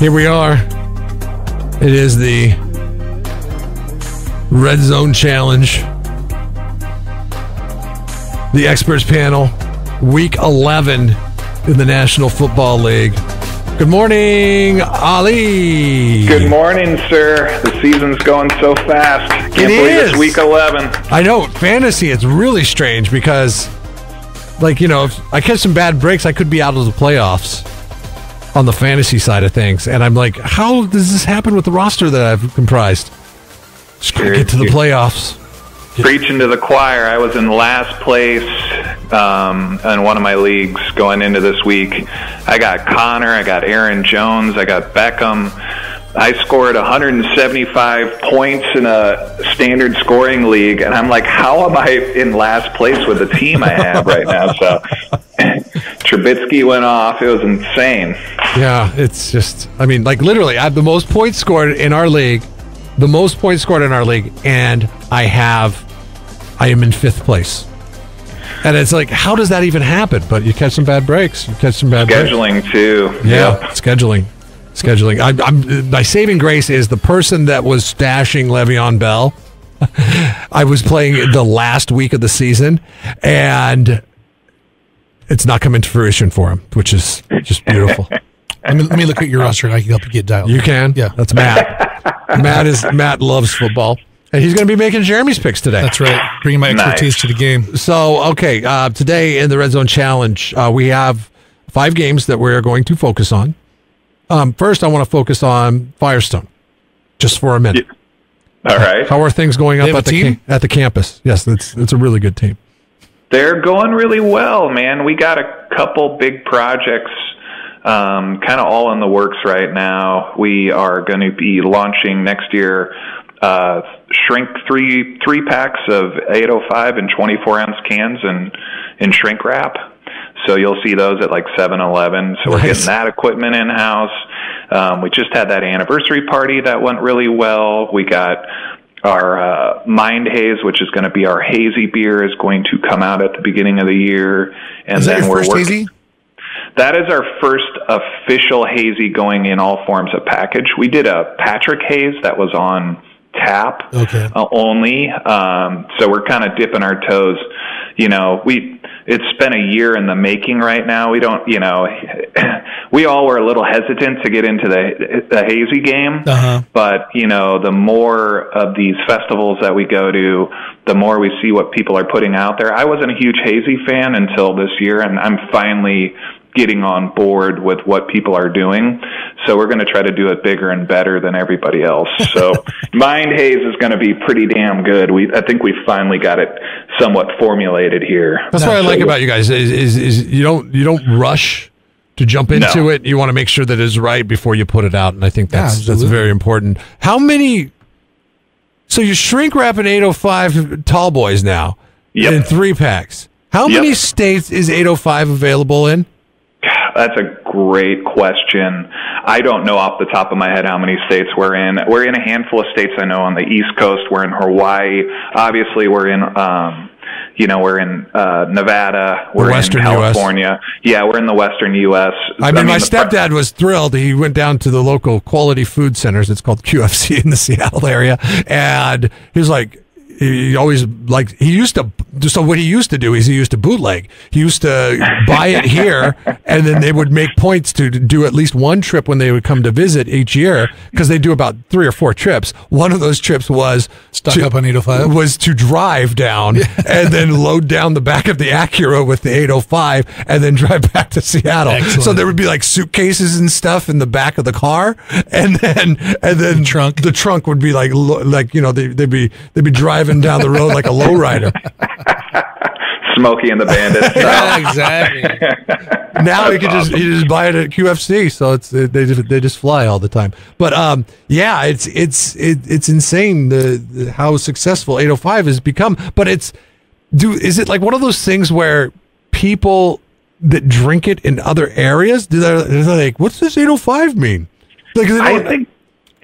Here we are. It is the Red Zone Challenge. The experts panel. Week 11 in the National Football League. Good morning, Ali. Good morning, sir. The season's going so fast. Can't believe it's week 11. I know. Fantasy, it's really strange because, if I catch some bad breaks, I could be out of the playoffs on the fantasy side of things. And I'm like, how does this happen with the roster that I've comprised? Just gotta get to the playoffs. Preaching to the choir. I was in last place in one of my leagues going into this week. I got Connor, I got Aaron Jones, I got Beckham. I scored 175 points in a standard scoring league, and I'm like, how am I in last place with the team I have right now? So Trubisky went off. It was insane. Yeah, it's just, literally, I have the most points scored in our league. And I am in fifth place. And it's like, how does that even happen? But you catch some bad breaks. Scheduling, too. Yeah, yep. Scheduling. My saving grace is the person that was stashing Le'Veon Bell. I was playing the last week of the season, and it's not coming to fruition for him, which is just beautiful. Let me look at your roster, and I can help you get dialed. You can? Yeah. That's Matt. Matt loves football. And he's going to be making Jeremy's picks today. That's right. Bringing my expertise to the game. So, okay, today in the Red Zone Challenge, we have 5 games that we're going to focus on. First, I want to focus on Firestone, just for a minute. All right. How are things going up at the campus? Yes, it's a really good team. They're going really well, man. We got a couple big projects kind of all in the works right now. We are going to be launching next year shrink three packs of 805 and 24-ounce cans in shrink wrap. So you'll see those at like 7-Eleven. So we're getting that equipment in-house. We just had that anniversary party that went really well. We got our Mind Haze, which is going to be our hazy beer, is going to come out at the beginning of the year. And is that your first hazy? That is our first official hazy going in all forms of package. We did a Patrick Haze that was on tap only. So we're kind of dipping our toes. It's been a year in the making right now. We don't, we all were a little hesitant to get into the hazy game. But, the more of these festivals that we go to, the more we see what people are putting out there. I wasn't a huge hazy fan until this year, and I'm finally getting on board with what people are doing. So we're going to try to do it bigger and better than everybody else. So Mind Haze is going to be pretty damn good. I think we finally got it somewhat formulated here. That's what I like about you guys is you don't rush to jump into it. You want to make sure that it's right before you put it out, and I think that's very important. How many? So you shrink wrap an 805 tall boys now in 3 packs. How many states is 805 available in? That's a great question. I don't know off the top of my head how many states we're in. We're in a handful of states. I know on the East Coast. We're in Hawaii. Obviously, we're in Nevada. We're in California. US. Yeah, we're in the Western U.S. My stepdad was thrilled. He went down to the local quality food centers. It's called QFC in the Seattle area, and he was like, so what he used to do is he used to bootleg. He used to buy it here, and then they would make points to do at least one trip when they would come to visit each year, because they do about 3 or 4 trips. One of those trips was up on 805. Was to drive down and then load down the back of the Acura with the 805 and then drive back to Seattle. Excellent. So there would be like suitcases and stuff in the back of the car, and then the trunk would be they'd be driving down the road like a lowrider. Smokey and the Bandit. Yeah, exactly. Now you just buy it at QFC, so they just fly all the time. But it's insane how successful 805 has become. But is it like one of those things where people that drink it in other areas they're like, what's this 805 mean? Like, I think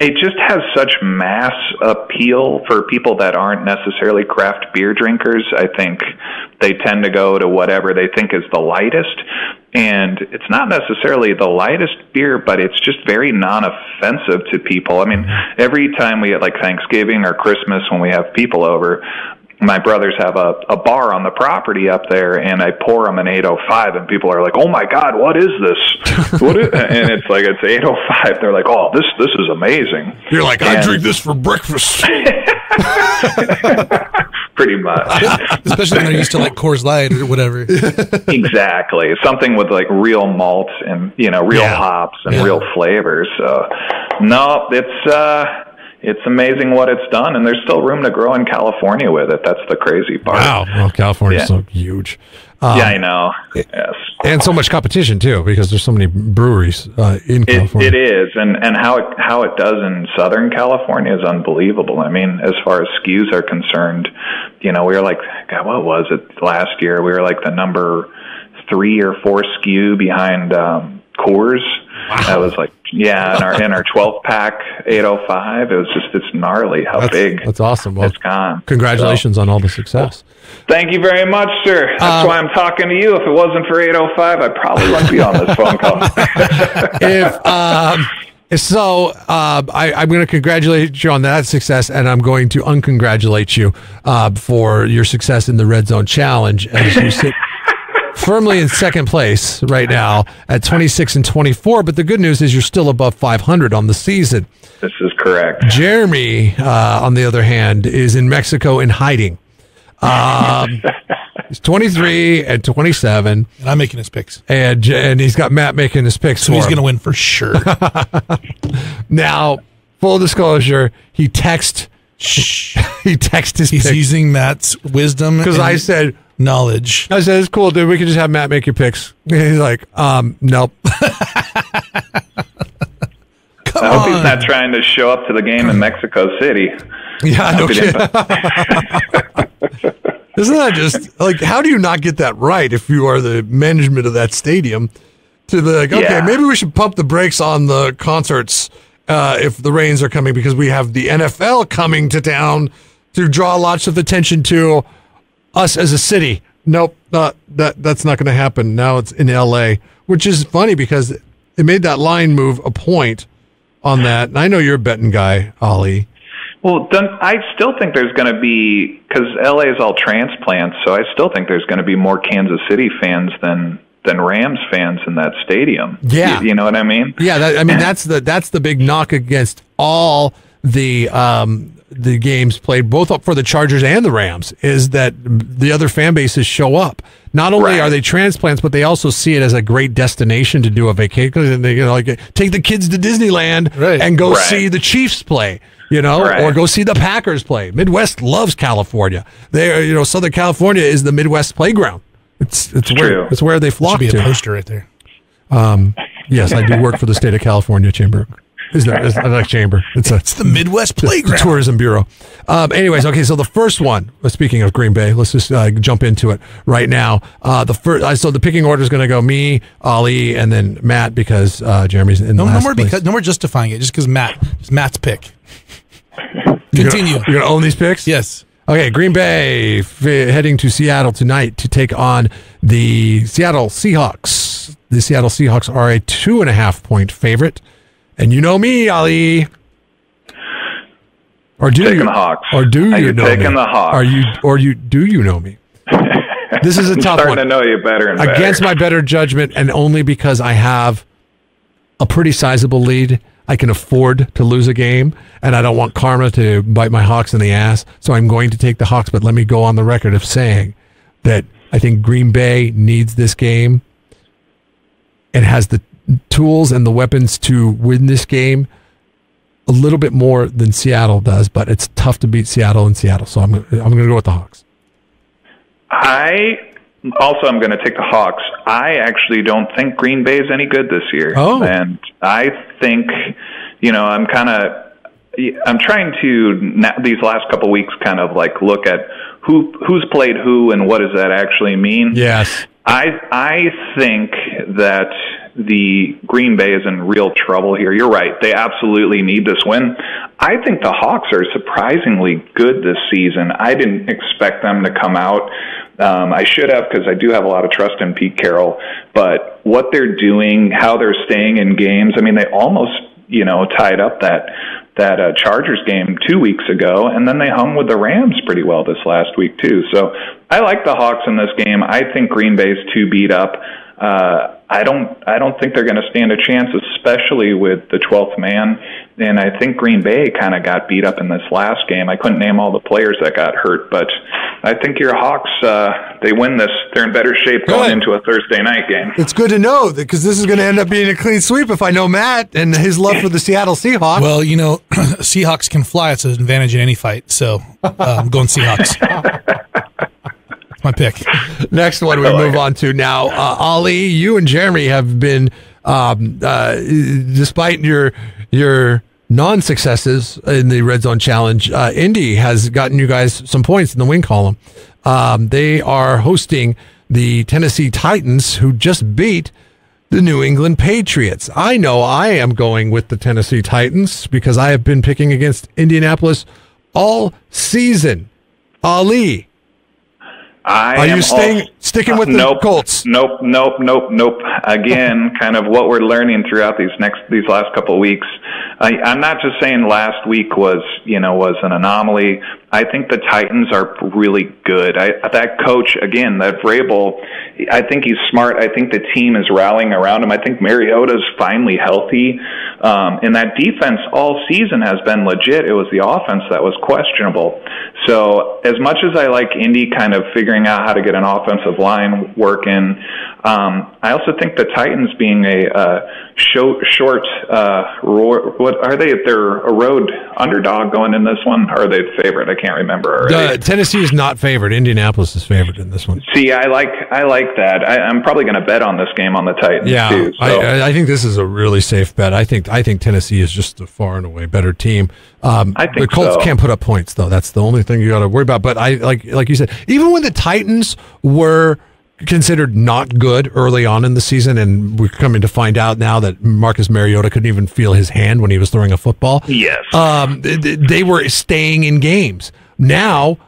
it just has such mass appeal for people that aren't necessarily craft beer drinkers. I think they tend to go to whatever they think is the lightest. And it's not necessarily the lightest beer, but it's just very non-offensive to people. I mean, every time we at like Thanksgiving or Christmas when we have people over, my brothers have a bar on the property up there, and I pour them an 805, and people are like, "Oh my God, what is this?" And it's like, it's 805. They're like, "Oh, this is amazing." You're like, "I drink this for breakfast." Pretty much. Especially when they're used to like Coors Light or whatever. Exactly. Something with like real malt and, real hops and real flavors. So, no, it's amazing what it's done, and there's still room to grow in California with it. That's the crazy part. Wow. Well, California's so huge. Yeah, I know. Yes. And so much competition, too, because there's so many breweries in California. It is, and how it does in Southern California is unbelievable. I mean, as far as SKUs are concerned, we were like, God, what was it last year? We were like the number 3 or 4 SKU behind Coors. Wow. That was like, in our 12-pack 805, it's gnarly how big. That's awesome. Well, it's gone. Congratulations on all the success. Thank you very much, sir. That's why I'm talking to you. If it wasn't for 805, I probably wouldn't be on this phone call. I'm going to congratulate you on that success, and I'm going to uncongratulate you for your success in the Red Zone Challenge as you sit firmly in second place right now at 26-24. But the good news is you're still above 500 on the season. This is correct. Jeremy, on the other hand, is in Mexico in hiding. He's 23 and 27. And I'm making his picks. And he's got Matt making his picks. So he's going to win for sure. Now, full disclosure, he texted his He's picks. using Matt's wisdom. Because I said, knowledge. I said, it's cool, dude. We can just have Matt make your picks. And he's like, nope. I hope he's not trying to show up to the game in Mexico City. Yeah, no kidding. Isn't that just like, how do you not get that right if you are the management of that stadium? To the like, okay, maybe we should pump the brakes on the concerts if the rains are coming, because we have the NFL coming to town to draw lots of attention to us as a city. Nope, that's not going to happen. Now it's in LA, which is funny because it made that line move a point on that. And I know you're a betting guy, Ollie. Well, I still think there's going to be, because LA is all transplants, so I still think there's going to be more Kansas City fans than Rams fans in that stadium. Yeah, you know what I mean? Yeah, that's the big knock against all the games played both for the Chargers and the Rams is that the other fan bases show up. Not only are they transplants, but they also see it as a great destination to do a vacation. They take the kids to Disneyland and go see the Chiefs play. Or go see the Packers play. Midwest loves California. Southern California is the Midwest playground. It's where they flock to. Should be a poster right there. Yes, I do work for the state of California Chamber. It's like chamber. It's the Midwest playground. The Tourism Bureau. Anyways, okay. So the first one. Speaking of Green Bay, let's just jump into it right now. So the picking order is going to go me, Ollie, and then Matt because Jeremy's in last place. No more justifying it. Just because Matt's pick. Continue. You're going to own these picks? Yes. Okay, Green Bay heading to Seattle tonight to take on the Seattle Seahawks. The Seattle Seahawks are a 2.5-point favorite. And you know me, Ali. Or do taking the Hawks. Or do you know taking me? The Hawks. Do you know me? This is a tough one. I'm starting to know you better and better. Against my better judgment, and only because I have a pretty sizable lead. I can afford to lose a game, and I don't want karma to bite my Hawks in the ass, so I'm going to take the Hawks, but let me go on the record of saying that I think Green Bay needs this game and has the tools and the weapons to win this game a little bit more than Seattle does, but it's tough to beat Seattle in Seattle, so I'm going to go with the Hawks. I'm going to take the Hawks. I actually don't think Green Bay is any good this year. Oh. And I think, I'm trying to, these last couple weeks, kind of like look at who's played who and what does that actually mean. Yes. I think that the Green Bay is in real trouble here. You're right. They absolutely need this win. I think the Hawks are surprisingly good this season. I didn't expect them to come out. I should have, because I do have a lot of trust in Pete Carroll. But what they're doing, how they're staying in games, I mean, they almost, tied up that Chargers game 2 weeks ago, and then they hung with the Rams pretty well this last week too. So I like the Hawks in this game. I think Green Bay's too beat up. I don't think they're going to stand a chance, especially with the 12th man. And I think Green Bay kind of got beat up in this last game. I couldn't name all the players that got hurt, but I think your Hawks, they win this. They're in better shape going into a Thursday night game. It's good to know, because this is going to end up being a clean sweep if I know Matt and his love for the Seattle Seahawks. Well, Seahawks can fly. It's an advantage in any fight. So I'm going Seahawks. That's my pick. Next one we move on to now. Ali, you and Jeremy have been, despite your non-successes in the Red Zone Challenge, Indy has gotten you guys some points in the win column. They are hosting the Tennessee Titans, who just beat the New England Patriots. I know I am going with the Tennessee Titans because I have been picking against Indianapolis all season. Ali, are you sticking with the Colts? Nope. Again, kind of what we're learning throughout these last couple of weeks. I'm not just saying last week was an anomaly. I think the Titans are really good. That coach, again, that Vrabel, I think he's smart. I think the team is rallying around him. I think Mariota's finally healthy. And that defense all season has been legit. It was the offense that was questionable. So as much as I like Indy kind of figuring out how to get an offensive line working, I also think the Titans being a short, what are they? They're a road underdog going in this one, or are they the favorite? I can't remember already. Tennessee is not favored. Indianapolis is favored in this one. See, I like that. I'm probably going to bet on this game on the Titans too. So. I think this is a really safe bet. I think Tennessee is just a far and away better team. I think the Colts can't put up points though. That's the only thing you got to worry about. But I like you said, even when the Titans were considered not good early on in the season, and we're coming to find out now that Marcus Mariota couldn't even feel his hand when he was throwing a football. Yes. They were staying in games. Now,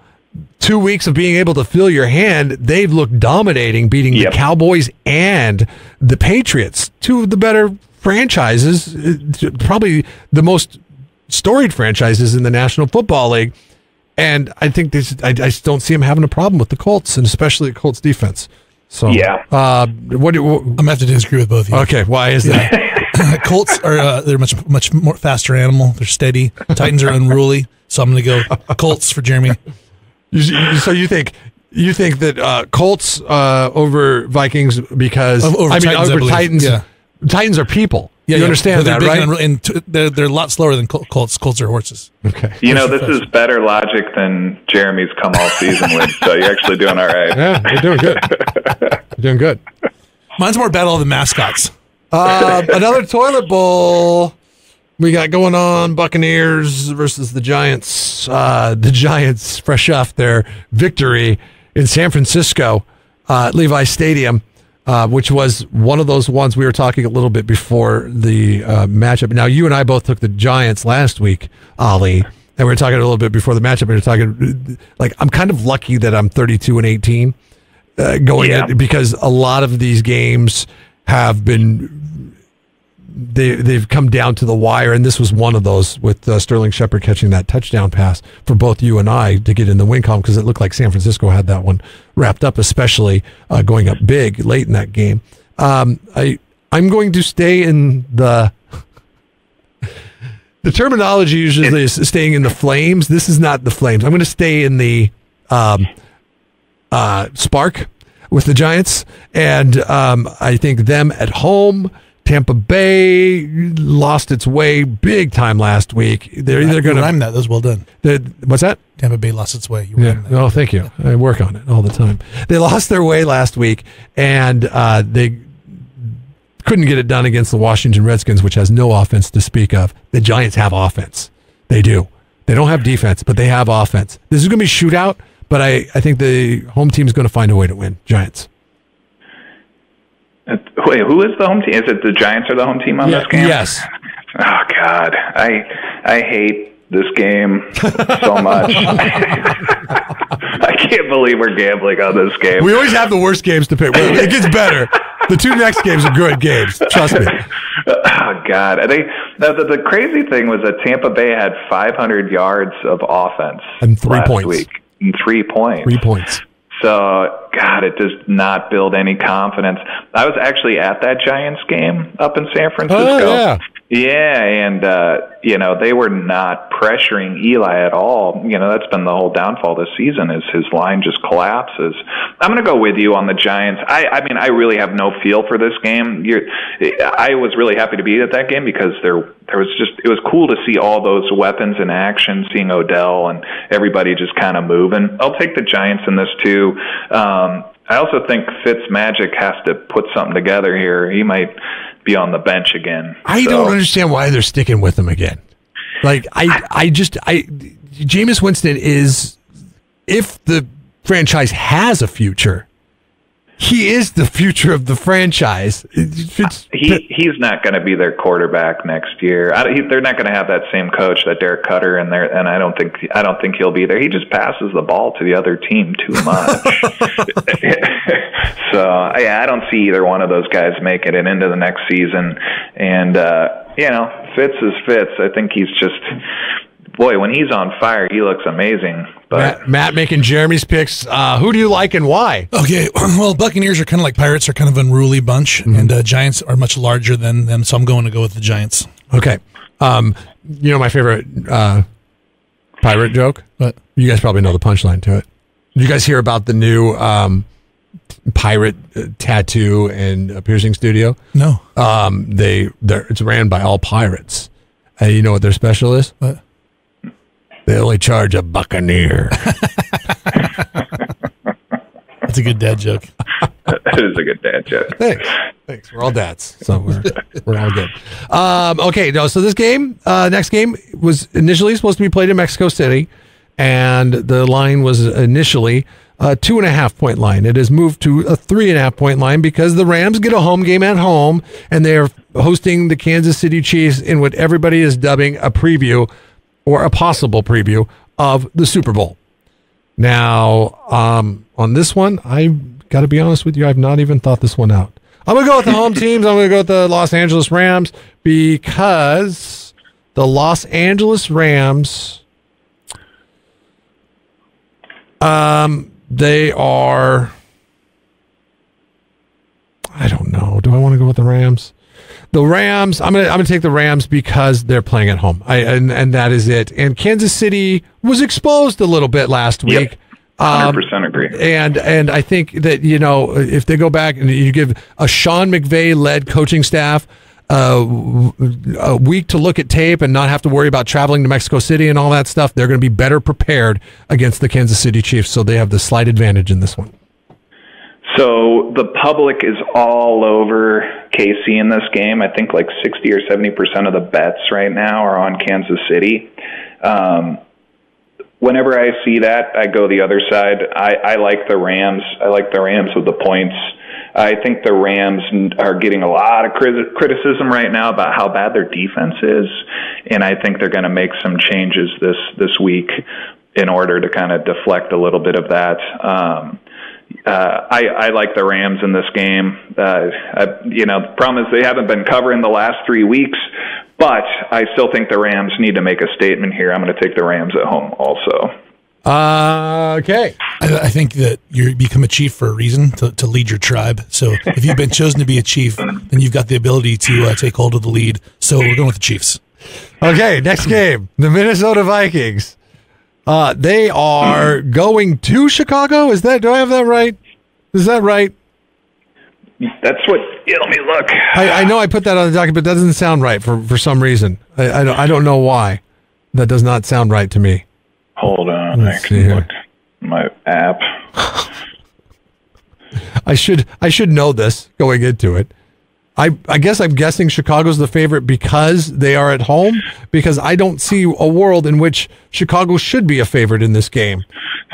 2 weeks of being able to feel your hand, they've looked dominating, beating the Cowboys and the Patriots, two of the better franchises, probably the most storied franchises in the National Football League. And I think I just don't see him having a problem with the Colts, and especially the Colts defense. So yeah, I'm gonna have to disagree with both of you. Okay, why is that? Colts are they're much more faster animal. They're steady. Titans are unruly. So I'm gonna go Colts for Jeremy. So you think that Colts over Vikings because over Titans? Yeah. Titans are people. Yeah, you understand that, right? And they're a lot slower than Colts. Colts are horses. Okay. This is better logic than Jeremy's come all season with, so you're actually doing all right. Yeah, you're doing good. You're doing good. Mine's more battle of the mascots. Another toilet bowl we got going on, Buccaneers versus the Giants. The Giants fresh off their victory in San Francisco at Levi Stadium. Which was one of those ones we were talking a little bit before the matchup. Now, you and I both took the Giants last week, Ali, and we were talking a little bit before the matchup. We were talking, I'm kind of lucky that I'm 32-18 going in, because a lot of these games have been, they've come down to the wire, and this was one of those with Sterling Shepard catching that touchdown pass for both you and I to get in the win column, because it looked like San Francisco had that one wrapped up, especially going up big late in that game. I'm going to stay in the terminology usually is staying in the flames. This is not the flames. I'm going to stay in the spark with the Giants, and I think them at home. Tampa Bay lost its way big time last week. They're either going to rhyme that. That was well done. What's that? Tampa Bay lost its way. Oh, thank you. I work on it all the time. They lost their way last week, and they couldn't get it done against the Washington Redskins, which has no offense to speak of. The Giants have offense. They do. They don't have defense, but they have offense. This is going to be a shootout, but I think the home team is going to find a way to win. Giants. Wait, who is the home team? Is it the Giants are the home team on this game? Yes. Oh God, I hate this game so much. I can't believe we're gambling on this game. We always have the worst games to pick. It gets better. The two next games are good games. Trust me. Oh God, the crazy thing was that Tampa Bay had 500 yards of offense and 3 points. Week. And 3 points. 3 points. So, God, it does not build any confidence. I was actually at that Giants game up in San Francisco. Oh, yeah. Yeah, and, they were not pressuring Eli at all. That's been the whole downfall this season is his line just collapses. I'm going to go with you on the Giants. I really have no feel for this game. I was really happy to be at that game because it was cool to see all those weapons in action, seeing Odell and everybody just kind of moving. I'll take the Giants in this too. I also think Fitzmagic has to put something together here. He might be on the bench again. I don't understand why they're sticking with him again. Like Jameis Winston is, if the franchise has a future, he is the future of the franchise. He's not going to be their quarterback next year. They're not going to have that same coach, that Derek Cutter, in there, and I don't think he'll be there. He just passes the ball to the other team too much. So I don't see either one of those guys making it into the next season. And Fitz is Fitz. I think he's just. Boy, when he's on fire, he looks amazing. But Matt making Jeremy's picks. Who do you like and why? Okay, well, Buccaneers are kind of like Pirates, are kind of an unruly bunch, and Giants are much larger than them, so I'm going to go with the Giants. Okay. My favorite pirate joke? What? You guys probably know the punchline to it. Did you guys hear about the new pirate tattoo and piercing studio? No. It's ran by all pirates. You know what their special is? What? They only charge a buccaneer. That's a good dad joke. That is a good dad joke. Thanks. We're all dads, so we're all good. Okay, so this game, next game, was initially supposed to be played in Mexico City, and the line was initially a 2.5-point line. It has moved to a 3.5-point line because the Rams get a home game at home, and they're hosting the Kansas City Chiefs in what everybody is dubbing a preview or a possible preview of the Super Bowl. Now, on this one, I got to be honest with you, I've not even thought this one out. I'm going to go with the home teams. I'm going to go with the Los Angeles Rams because the Los Angeles Rams, they are, I don't know. Do I want to go with the Rams? The Rams, I'm gonna take the Rams because they're playing at home. And that is it. And Kansas City was exposed a little bit last week. 100% agree. And I think that, if they go back and you give a Sean McVay-led coaching staff a week to look at tape and not have to worry about traveling to Mexico City and all that stuff, they're going to be better prepared against the Kansas City Chiefs. So they have the slight advantage in this one. So the public is all over KC in this game. I think like 60 or 70% of the bets right now are on Kansas City. Whenever I see that, I go the other side. I like the Rams. I like the Rams with the points. I think the Rams are getting a lot of criticism right now about how bad their defense is, and I think they're going to make some changes this week in order to kind of deflect a little bit of that. I like the Rams in this game. The problem is they haven't been covering the last 3 weeks, but I still think the Rams need to make a statement here. I'm going to take the Rams at home also. Okay. I think that you become a chief for a reason, to lead your tribe. So if you've been chosen to be a chief, then you've got the ability to take hold of the lead. So we're going with the Chiefs. Okay, next game, the Minnesota Vikings. They are going to Chicago. Do I have that right? Is that right? That's what. Let me look. I know I put that on the document, but that doesn't sound right for some reason. I don't know why. That does not sound right to me. Hold on. I can look my app. I should know this going into it. I guess I'm guessing Chicago's the favorite because they are at home, because I don't see a world in which Chicago should be a favorite in this game.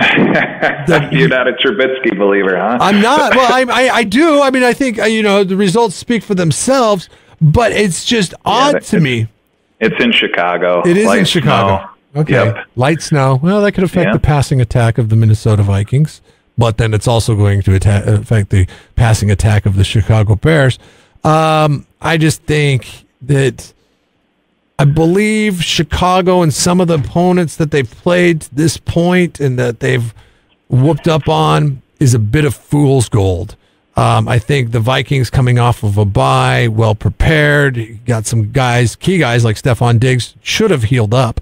You're not a Trubisky believer, huh? I'm not. Well, I do. I mean, I think, the results speak for themselves, but it's just odd to me. It's in Chicago. It is in Chicago. Snow. Okay. Yep. Light snow. Well, that could affect the passing attack of the Minnesota Vikings, but then it's also going to affect the passing attack of the Chicago Bears. I just think that I believe Chicago and some of the opponents that they've played to this point and that they've whooped up on is a bit of fool's gold. I think the Vikings coming off of a bye, well prepared, got some key guys like Stephon Diggs should have healed up.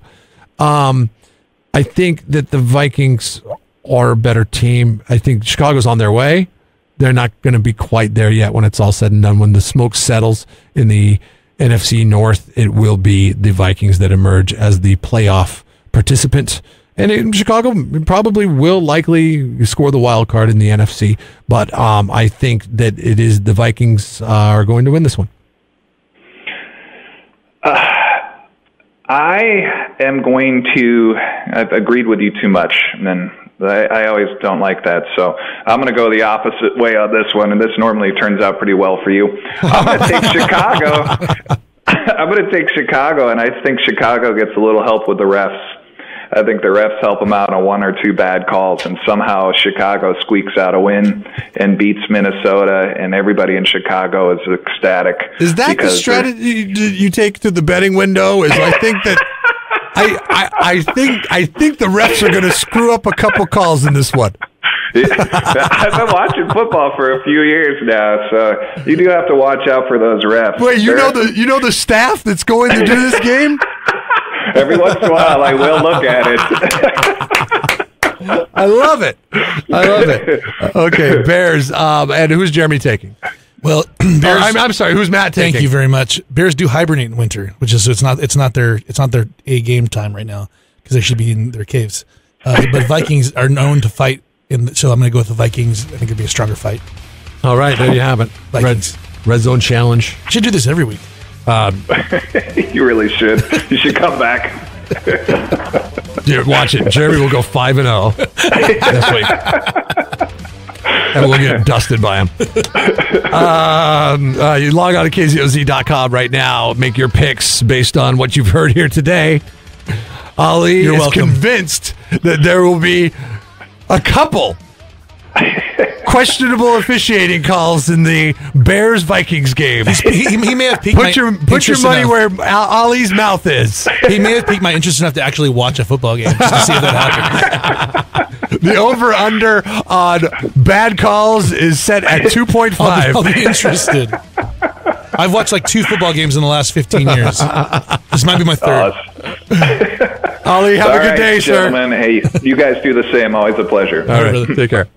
I think that the Vikings are a better team. I think Chicago's on their way. They're not going to be quite there yet when it's all said and done. When the smoke settles in the NFC North, it will be the Vikings that emerge as the playoff participant. And Chicago probably will likely score the wild card in the NFC. But I think that it is the Vikings are going to win this one. I've agreed with you too much, and I always don't like that. So I'm going to go the opposite way on this one, and this normally turns out pretty well for you. I'm going to take Chicago. I'm going to take Chicago, and I think Chicago gets a little help with the refs. I think the refs help them out on one or two bad calls, and somehow Chicago squeaks out a win and beats Minnesota, and everybody in Chicago is ecstatic. Is that the strategy you take to the betting window? Is I think that I think the refs are going to screw up a couple calls in this one. I've been watching football for a few years now, so you do have to watch out for those refs. Wait, you know the staff that's going to do this game? Every once in a while, I will look at it. I love it. Okay, Bears. And who's Jeremy taking? Well, Bears. I'm sorry. Who's Matt taking? Thank you very much. Bears do hibernate in winter, which is it's not their A game time right now because they should be in their caves. But Vikings are known to fight, so I'm going to go with the Vikings. I think it'll be a stronger fight. All right, there you have it. Vikings. Red Zone Challenge. Should do this every week. You really should. You should come back. Dude, watch it. Jeremy will go 5-0 this week. And we'll get dusted by him. You log on to KZOZ.com right now. Make your picks based on what you've heard here today. Ali is convinced that there will be a couple questionable officiating calls in the Bears-Vikings game. He may have piqued put your money where Ali's mouth is. He may have piqued my interest enough to actually watch a football game just to see if that happens. The over-under on bad calls is set at 2.5. I'll be interested. I've watched like 2 football games in the last 15 years. This might be my third. Ali, have a good day, gentlemen. Sir. Hey, you guys do the same. Always a pleasure. All right, take care.